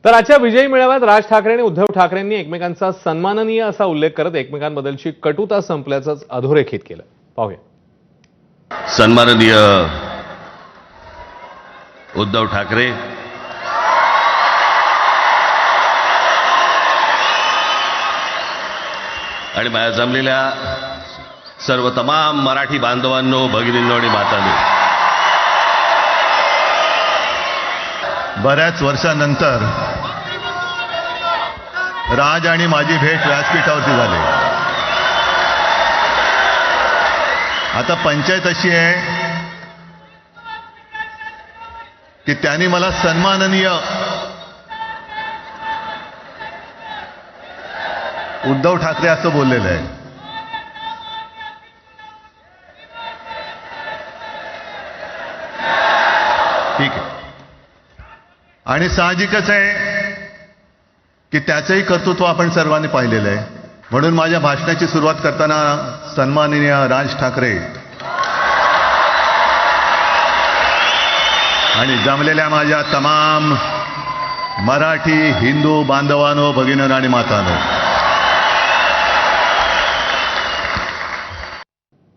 तर आजच्या विजयी मेळाव्यात राज ठाकरे आणि उद्धव ठाकरेंनी एकमेकांचा सन्माननीय असा उल्लेख करत एकमेकांबद्दलची कटुता संपल्याचंच अधोरेखित केलं. पाहूया. सन्माननीय उद्धव ठाकरे आणि माझ्या जमलेल्या सर्व तमाम मराठी बांधवांनो, भगिनींनो आणि मातांनो, बऱ्याच वर्षानंतर राज आणि माझी भेट व्यासपीठावरती झाली. आता पंचायत अशी आहे की त्यांनी मला सन्माननीय उद्धव ठाकरे असं बोललेलं आहे. ठीक आहे. आणि साहजिकच आहे की त्याचंही कर्तृत्व आपण सर्वांनी पाहिलेलं आहे. म्हणून माझ्या भाषणाची सुरुवात करताना सन्माननीय राज ठाकरे आणि जमलेल्या माझ्या तमाम मराठी हिंदू बांधवांनो, भगिनींनो आणि मातांनो,